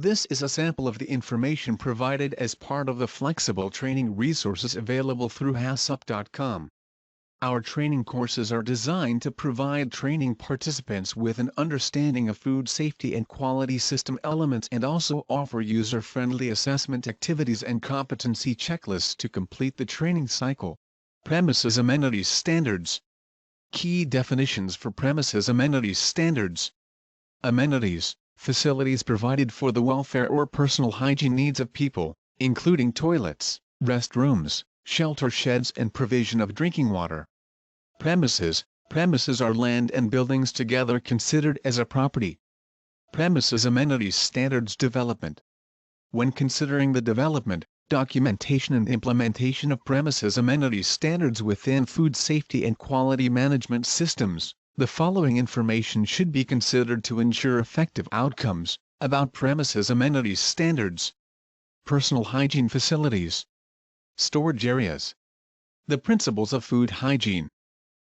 This is a sample of the information provided as part of the flexible training resources available through HACCP.com. Our training courses are designed to provide training participants with an understanding of food safety and quality system elements and also offer user-friendly assessment activities and competency checklists to complete the training cycle. Premises Amenities Standards. Key definitions for Premises Amenities Standards. Amenities, facilities provided for the welfare or personal hygiene needs of people, including toilets, restrooms, shelter sheds and provision of drinking water. Premises are land and buildings together considered as a property. Premises Amenities Standards Development. When considering the development, documentation and implementation of premises amenities standards within food safety and quality management systems, the following information should be considered to ensure effective outcomes. About premises amenities standards. Personal hygiene facilities. Storage areas. The principles of food hygiene.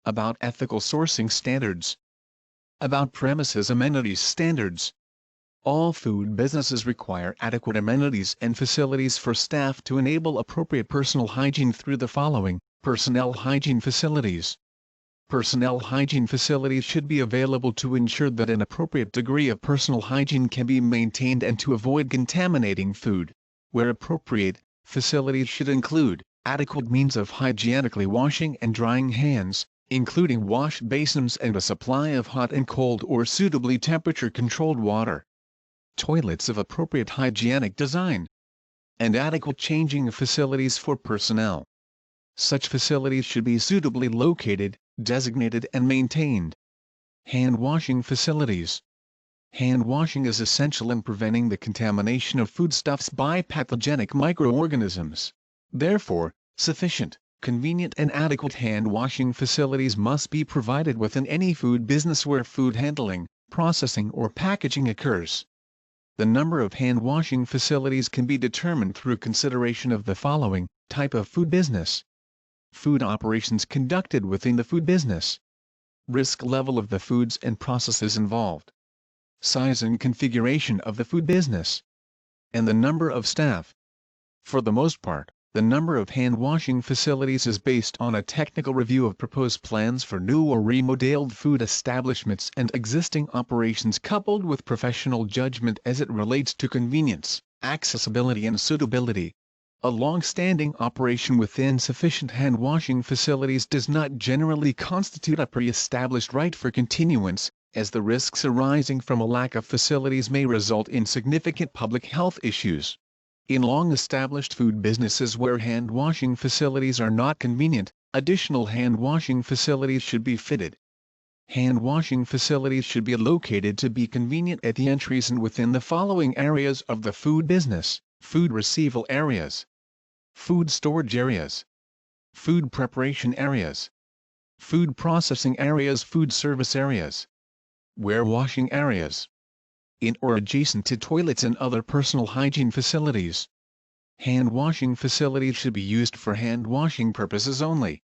About ethical sourcing standards. About premises amenities standards. All food businesses require adequate amenities and facilities for staff to enable appropriate personal hygiene through the following: personnel hygiene facilities. Personnel hygiene facilities should be available to ensure that an appropriate degree of personal hygiene can be maintained and to avoid contaminating food. Where appropriate, facilities should include adequate means of hygienically washing and drying hands, including wash basins and a supply of hot and cold or suitably temperature-controlled water. Toilets of appropriate hygienic design. And adequate changing facilities for personnel. Such facilities should be suitably located, designated and maintained. Hand washing facilities. Hand washing is essential in preventing the contamination of foodstuffs by pathogenic microorganisms. Therefore, sufficient, convenient and adequate hand washing facilities must be provided within any food business where food handling, processing or packaging occurs. The number of hand washing facilities can be determined through consideration of the following: type of food business, food operations conducted within the food business, risk level of the foods and processes involved, size and configuration of the food business, and the number of staff. For the most part, the number of hand-washing facilities is based on a technical review of proposed plans for new or remodeled food establishments and existing operations coupled with professional judgment as it relates to convenience, accessibility and suitability. A long-standing operation within sufficient hand-washing facilities does not generally constitute a pre-established right for continuance, as the risks arising from a lack of facilities may result in significant public health issues. In long-established food businesses where hand-washing facilities are not convenient, additional hand-washing facilities should be fitted. Hand-washing facilities should be located to be convenient at the entries and within the following areas of the food business: food receival areas, food storage areas, food preparation areas, food processing areas, food service areas, warewashing areas, in or adjacent to toilets and other personal hygiene facilities. Hand-washing facilities should be used for hand-washing purposes only.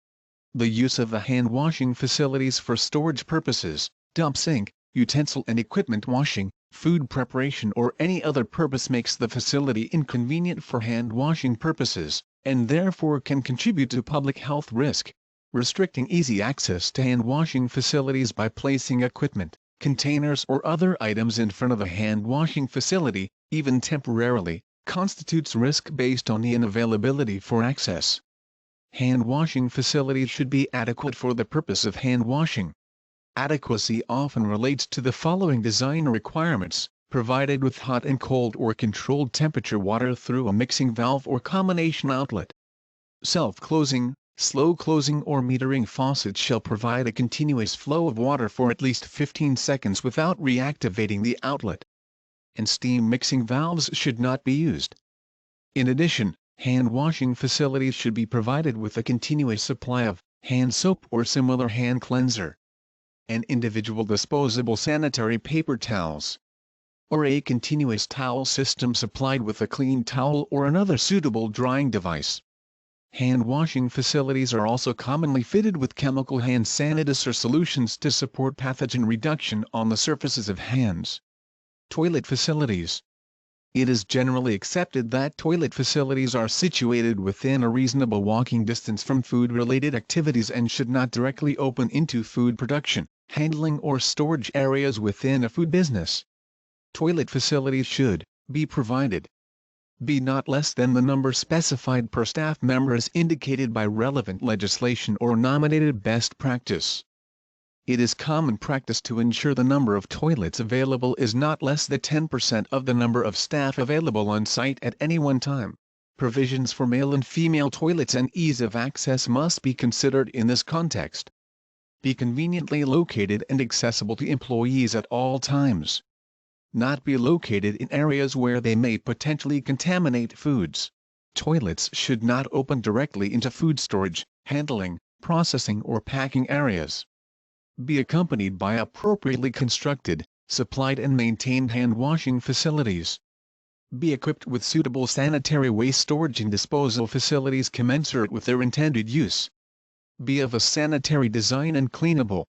The use of the hand-washing facilities for storage purposes, dump sink, utensil and equipment washing, food preparation or any other purpose makes the facility inconvenient for hand-washing purposes, and therefore can contribute to public health risk. Restricting easy access to hand-washing facilities by placing equipment, containers or other items in front of a hand-washing facility, even temporarily, constitutes risk based on the inavailability for access. Hand-washing facilities should be adequate for the purpose of hand-washing. Adequacy often relates to the following design requirements: provided with hot and cold or controlled temperature water through a mixing valve or combination outlet. Self-closing, slow closing or metering faucets shall provide a continuous flow of water for at least 15 seconds without reactivating the outlet. And steam mixing valves should not be used. In addition, hand-washing facilities should be provided with a continuous supply of hand soap or similar hand cleanser, and individual disposable sanitary paper towels, or a continuous towel system supplied with a clean towel or another suitable drying device. Hand-washing facilities are also commonly fitted with chemical hand sanitizer solutions to support pathogen reduction on the surfaces of hands. Toilet facilities. It is generally accepted that toilet facilities are situated within a reasonable walking distance from food-related activities and should not directly open into food production, handling or storage areas within a food business. Toilet facilities should be provided be not less than the number specified per staff member as indicated by relevant legislation or nominated best practice. It is common practice to ensure the number of toilets available is not less than 10% of the number of staff available on site at any one time. Provisions for male and female toilets and ease of access must be considered in this context. Be conveniently located and accessible to employees at all times. Not be located in areas where they may potentially contaminate foods. Toilets should not open directly into food storage, handling, processing or packing areas. Be accompanied by appropriately constructed, supplied and maintained hand-washing facilities. Be equipped with suitable sanitary waste storage and disposal facilities commensurate with their intended use. Be of a sanitary design and cleanable.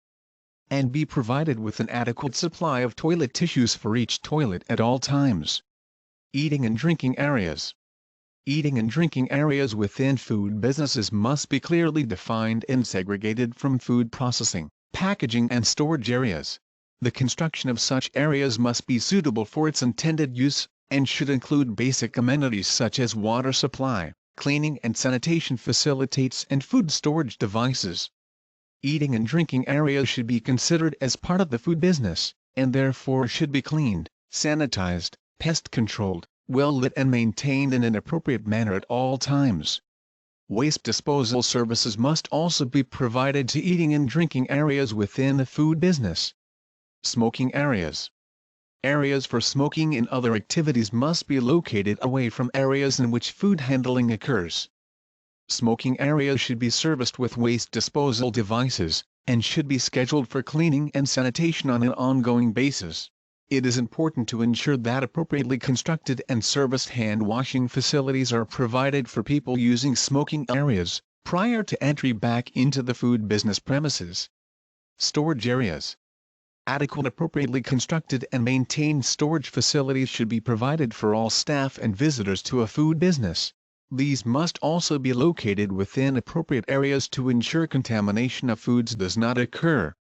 And be provided with an adequate supply of toilet tissues for each toilet at all times. Eating and drinking areas. Eating and drinking areas within food businesses must be clearly defined and segregated from food processing, packaging and storage areas. The construction of such areas must be suitable for its intended use, and should include basic amenities such as water supply, cleaning and sanitation facilities and food storage devices. Eating and drinking areas should be considered as part of the food business, and therefore should be cleaned, sanitized, pest-controlled, well-lit and maintained in an appropriate manner at all times. Waste disposal services must also be provided to eating and drinking areas within the food business. Smoking areas. Areas for smoking and other activities must be located away from areas in which food handling occurs. Smoking areas should be serviced with waste disposal devices, and should be scheduled for cleaning and sanitation on an ongoing basis. It is important to ensure that appropriately constructed and serviced hand-washing facilities are provided for people using smoking areas, prior to entry back into the food business premises. Storage areas. Adequate appropriately constructed and maintained storage facilities should be provided for all staff and visitors to a food business. These must also be located within appropriate areas to ensure contamination of foods does not occur.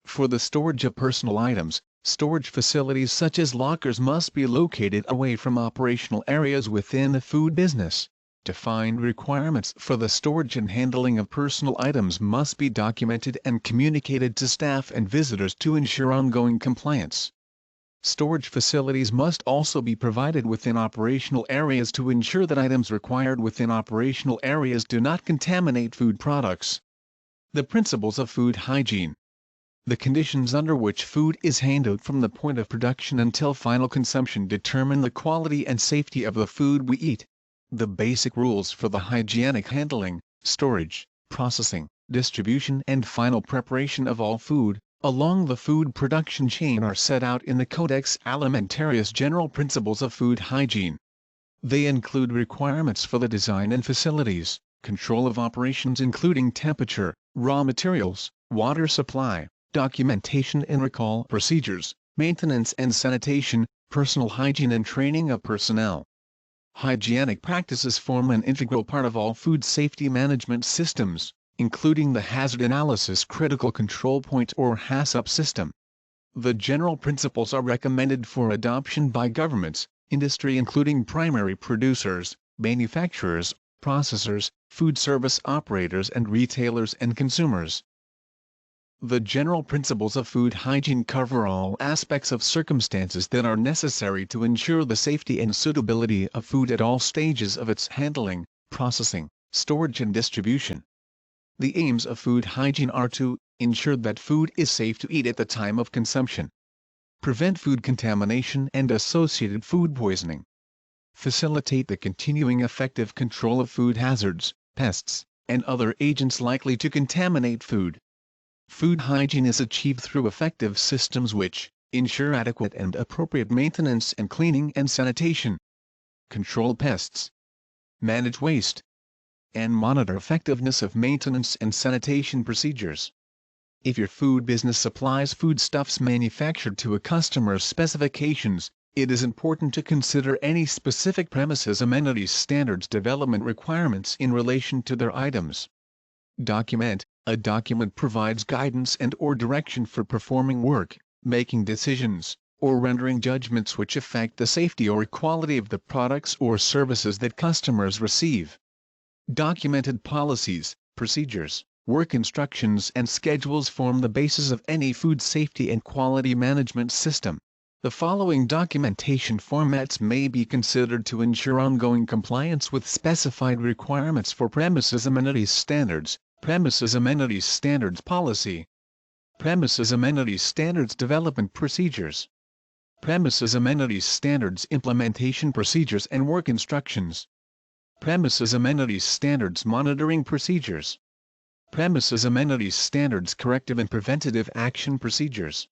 For the storage of personal items, storage facilities such as lockers must be located away from operational areas within the food business. Defined requirements for the storage and handling of personal items must be documented and communicated to staff and visitors to ensure ongoing compliance. Storage facilities must also be provided within operational areas to ensure that items required within operational areas do not contaminate food products. The principles of food hygiene. The conditions under which food is handled from the point of production until final consumption determine the quality and safety of the food we eat. The basic rules for the hygienic handling, storage, processing, distribution and final preparation of all food along the food production chain are set out in the Codex Alimentarius General Principles of Food Hygiene. They include requirements for the design and facilities, control of operations including temperature, raw materials, water supply, documentation and recall procedures, maintenance and sanitation, personal hygiene and training of personnel. Hygienic practices form an integral part of all food safety management systems, including the Hazard Analysis Critical Control Point or HACCP system. The general principles are recommended for adoption by governments, industry including primary producers, manufacturers, processors, food service operators and retailers and consumers. The general principles of food hygiene cover all aspects of circumstances that are necessary to ensure the safety and suitability of food at all stages of its handling, processing, storage and distribution. The aims of food hygiene are to ensure that food is safe to eat at the time of consumption, prevent food contamination and associated food poisoning, facilitate the continuing effective control of food hazards, pests, and other agents likely to contaminate food. Food hygiene is achieved through effective systems which ensure adequate and appropriate maintenance and cleaning and sanitation, control pests, manage waste, and monitor effectiveness of maintenance and sanitation procedures. If your food business supplies foodstuffs manufactured to a customer's specifications, it is important to consider any specific premises amenities standards development requirements in relation to their items. Document. A document provides guidance and/or direction for performing work, making decisions, or rendering judgments which affect the safety or quality of the products or services that customers receive. Documented policies, procedures, work instructions and schedules form the basis of any food safety and quality management system. The following documentation formats may be considered to ensure ongoing compliance with specified requirements for premises amenities standards. Premises amenities standards policy. Premises amenities standards development procedures. Premises amenities standards implementation procedures and work instructions. Premises amenities standards monitoring procedures. Premises amenities standards corrective and preventative action procedures.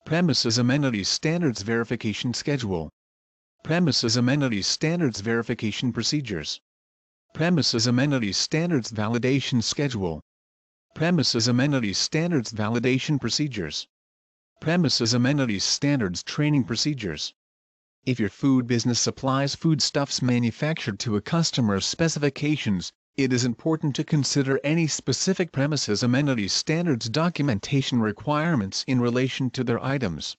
Premises amenities standards verification schedule. Premises amenities standards verification procedures. Premises amenities standards validation schedule. Premises amenities standards validation procedures. Premises amenities standards training procedures. If your food business supplies foodstuffs manufactured to a customer's specifications, it is important to consider any specific premises amenities standards documentation requirements in relation to their items.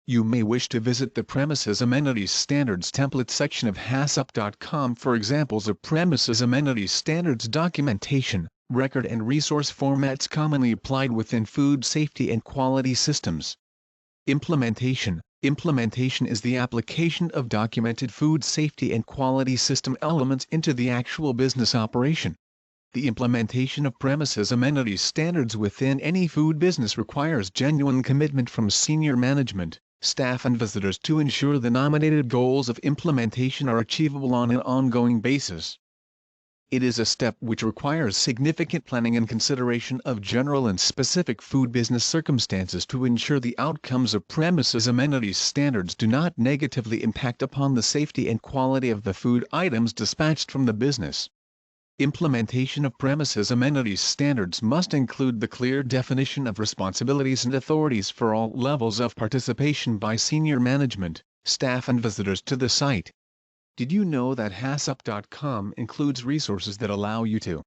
You may wish to visit the Premises Amenities Standards template section of HACCP.com for examples of premises amenities standards documentation, record and resource formats commonly applied within food safety and quality systems. Implementation. Implementation is the application of documented food safety and quality system elements into the actual business operation. The implementation of premises amenities standards within any food business requires genuine commitment from senior management, staff and visitors to ensure the nominated goals of implementation are achievable on an ongoing basis. It is a step which requires significant planning and consideration of general and specific food business circumstances to ensure the outcomes of premises amenities standards do not negatively impact upon the safety and quality of the food items dispatched from the business. Implementation of premises amenities standards must include the clear definition of responsibilities and authorities for all levels of participation by senior management, staff and visitors to the site. Did you know that HACCP.com includes resources that allow you to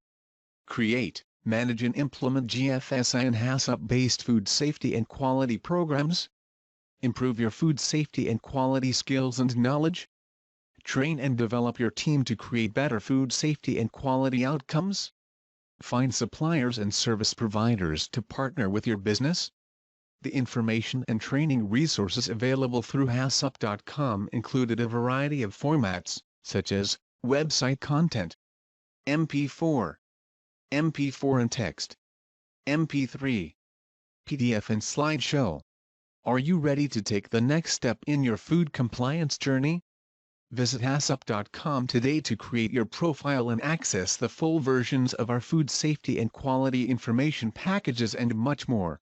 create, manage and implement GFSI and HACCP-based food safety and quality programs? Improve your food safety and quality skills and knowledge? Train and develop your team to create better food safety and quality outcomes? Find suppliers and service providers to partner with your business? The information and training resources available through HACCP.com included a variety of formats, such as website content, MP4, MP4 and text, MP3, PDF and slideshow. Are you ready to take the next step in your food compliance journey? Visit HACCP.com today to create your profile and access the full versions of our food safety and quality information packages and much more.